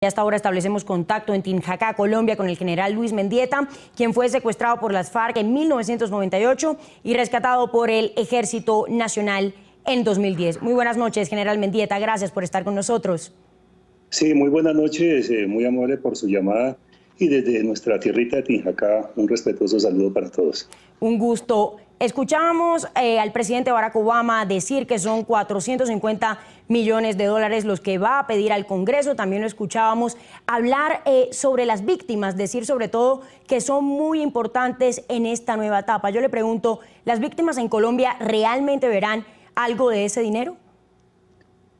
Y hasta ahora establecemos contacto en Tinjacá, Colombia, con el general Luis Mendieta, quien fue secuestrado por las FARC en 1998 y rescatado por el Ejército Nacional en 2010. Muy buenas noches, general Mendieta. Gracias por estar con nosotros. Sí, muy buenas noches. Muy amable por su llamada. Y desde nuestra tierrita de Tinjacá, un respetuoso saludo para todos. Un gusto. Escuchábamos al presidente Barack Obama decir que son 450 millones de dólares los que va a pedir al Congreso. También lo escuchábamos hablar sobre las víctimas, decir sobre todo que son muy importantes en esta nueva etapa. Yo le pregunto, ¿las víctimas en Colombia realmente verán algo de ese dinero?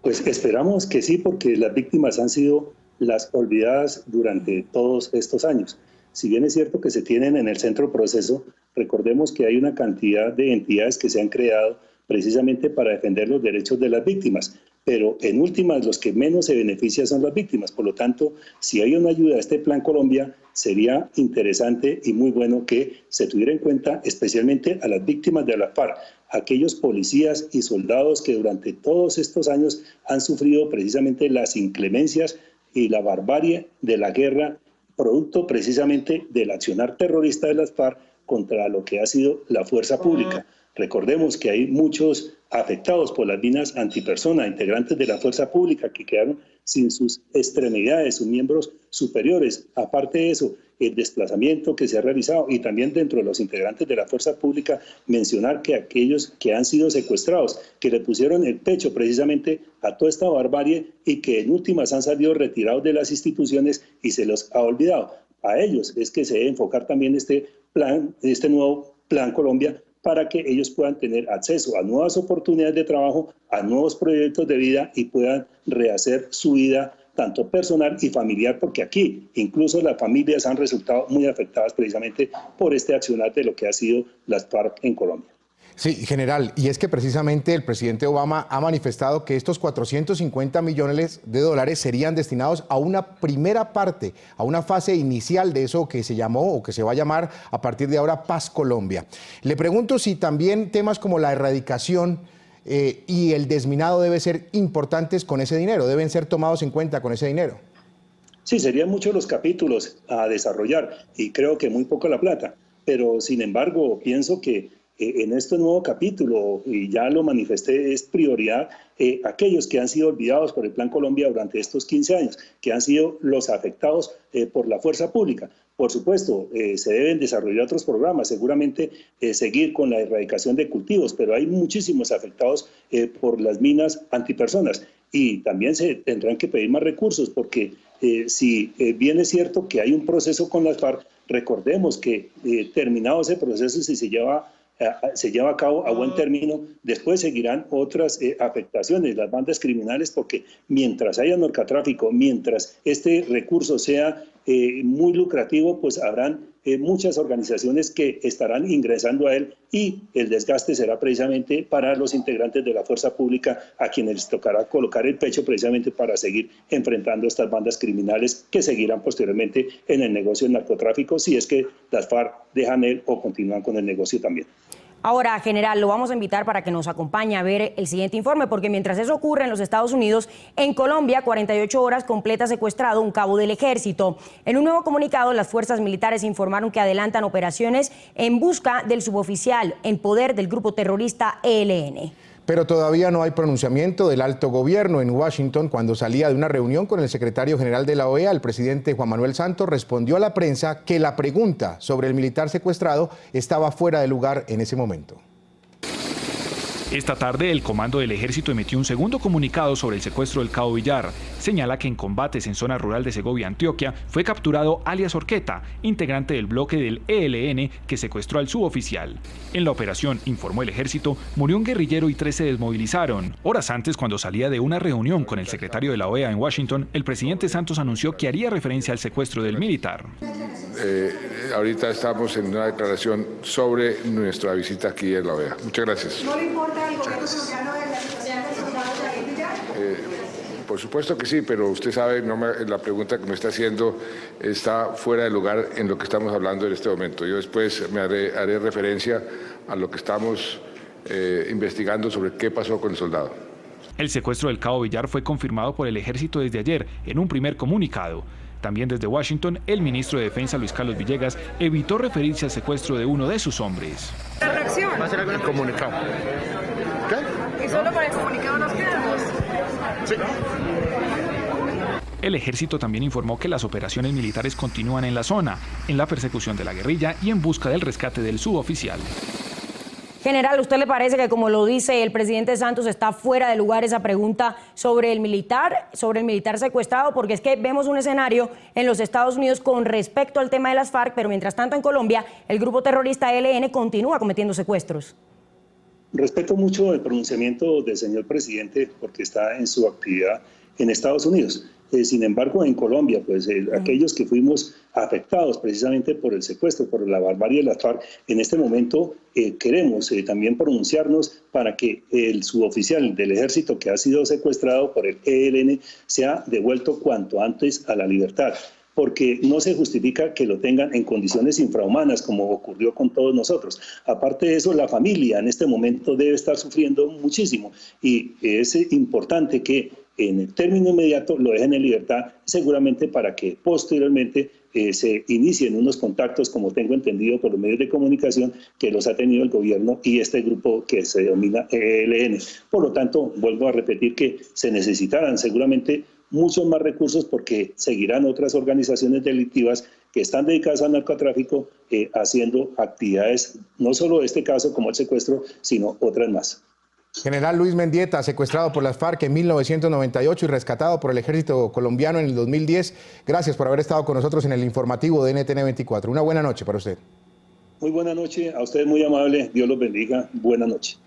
Pues esperamos que sí, porque las víctimas han sido las olvidadas durante todos estos años. Si bien es cierto que se tienen en el centro proceso, recordemos que hay una cantidad de entidades que se han creado precisamente para defender los derechos de las víctimas, pero en últimas los que menos se benefician son las víctimas. Por lo tanto, si hay una ayuda a este Plan Colombia, sería interesante y muy bueno que se tuviera en cuenta especialmente a las víctimas de la FARC, aquellos policías y soldados que durante todos estos años han sufrido precisamente las inclemencias y la barbarie de la guerra, producto precisamente del accionar terrorista de las FARC contra lo que ha sido la fuerza pública. Recordemos que hay muchos afectados por las minas antipersona, integrantes de la fuerza pública que quedaron sin sus extremidades, sus miembros superiores. Aparte de eso, el desplazamiento que se ha realizado y también dentro de los integrantes de la fuerza pública, mencionar que aquellos que han sido secuestrados, que le pusieron el pecho precisamente a toda esta barbarie y que en últimas han salido retirados de las instituciones y se los ha olvidado. A ellos es que se debe enfocar también este nuevo Plan Colombia, para que ellos puedan tener acceso a nuevas oportunidades de trabajo, a nuevos proyectos de vida y puedan rehacer su vida tanto personal y familiar, porque aquí incluso las familias han resultado muy afectadas precisamente por este accionar de lo que ha sido las FARC en Colombia. Sí, general, y es que precisamente el presidente Obama ha manifestado que estos 450 millones de dólares serían destinados a una primera parte, a una fase inicial de eso que se llamó o que se va a llamar a partir de ahora Paz Colombia. Le pregunto si también temas como la erradicación y el desminado deben ser importantes con ese dinero, deben ser tomados en cuenta con ese dinero. Sí, serían muchos los capítulos a desarrollar y creo que muy poco la plata, pero sin embargo pienso que en este nuevo capítulo, y ya lo manifesté, es prioridad aquellos que han sido olvidados por el Plan Colombia durante estos 15 años, que han sido los afectados por la fuerza pública. Por supuesto, se deben desarrollar otros programas, seguramente seguir con la erradicación de cultivos, pero hay muchísimos afectados por las minas antipersonas y también se tendrán que pedir más recursos porque si bien es cierto que hay un proceso con las FARC, recordemos que terminado ese proceso, si se lleva a cabo a buen término, después seguirán otras afectaciones, las bandas criminales, porque mientras haya narcotráfico, mientras este recurso sea muy lucrativo, pues habrán muchas organizaciones que estarán ingresando a él y el desgaste será precisamente para los integrantes de la fuerza pública a quienes les tocará colocar el pecho precisamente para seguir enfrentando estas bandas criminales que seguirán posteriormente en el negocio del narcotráfico si es que las FARC dejan él o continúan con el negocio también. Ahora, general, lo vamos a invitar para que nos acompañe a ver el siguiente informe, porque mientras eso ocurre en los Estados Unidos, en Colombia, 48 horas completa secuestrado un cabo del ejército. En un nuevo comunicado, las fuerzas militares informaron que adelantan operaciones en busca del suboficial en poder del grupo terrorista ELN. Pero todavía no hay pronunciamiento del alto gobierno en Washington. Cuando salía de una reunión con el secretario general de la OEA, el presidente Juan Manuel Santos respondió a la prensa que la pregunta sobre el militar secuestrado estaba fuera de lugar en ese momento. Esta tarde, el comando del ejército emitió un segundo comunicado sobre el secuestro del cabo Villar. Señala que en combates en zona rural de Segovia, Antioquia, fue capturado alias Orqueta, integrante del bloque del ELN que secuestró al suboficial. En la operación, informó el ejército, murió un guerrillero y 3 se desmovilizaron. Horas antes, cuando salía de una reunión con el secretario de la OEA en Washington, el presidente Santos anunció que haría referencia al secuestro del militar. Ahorita estamos en una declaración sobre nuestra visita aquí en la OEA. Muchas gracias. ¿No le importa el gobierno colombiano de la situación de los soldados de Villar? Por supuesto que sí, pero usted sabe, la pregunta que me está haciendo está fuera de lugar en lo que estamos hablando en este momento. Yo después haré referencia a lo que estamos investigando sobre qué pasó con el soldado. El secuestro del Cabo Villar fue confirmado por el ejército desde ayer en un primer comunicado. También desde Washington, el ministro de Defensa, Luis Carlos Villegas, evitó referirse al secuestro de uno de sus hombres. ¿La reacción? Va a ser algo en el comunicado. ¿Qué? ¿Y solo con el comunicado nos quedamos? Sí. El ejército también informó que las operaciones militares continúan en la zona, en la persecución de la guerrilla y en busca del rescate del suboficial. General, ¿a usted le parece que, como lo dice el presidente Santos, está fuera de lugar esa pregunta sobre el militar secuestrado? Porque es que vemos un escenario en los Estados Unidos con respecto al tema de las FARC, pero mientras tanto en Colombia el grupo terrorista ELN continúa cometiendo secuestros. Respeto mucho el pronunciamiento del señor presidente porque está en su actividad en Estados Unidos. Sin embargo, en Colombia, pues aquellos que fuimos afectados precisamente por el secuestro, por la barbarie de las FARC, en este momento queremos también pronunciarnos para que el suboficial del ejército que ha sido secuestrado por el ELN sea devuelto cuanto antes a la libertad, porque no se justifica que lo tengan en condiciones infrahumanas como ocurrió con todos nosotros. Aparte de eso, la familia en este momento debe estar sufriendo muchísimo y es importante que en el término inmediato lo dejen en libertad, seguramente para que posteriormente se inicien unos contactos, como tengo entendido por los medios de comunicación, que los ha tenido el gobierno y este grupo que se denomina ELN. Por lo tanto, vuelvo a repetir que se necesitarán seguramente muchos más recursos porque seguirán otras organizaciones delictivas que están dedicadas al narcotráfico haciendo actividades, no solo de este caso como el secuestro, sino otras más. General Luis Mendieta, secuestrado por las FARC en 1998 y rescatado por el ejército colombiano en el 2010. Gracias por haber estado con nosotros en el informativo de NTN 24. Una buena noche para usted. Muy buena noche, a usted muy amable, Dios los bendiga, buena noche.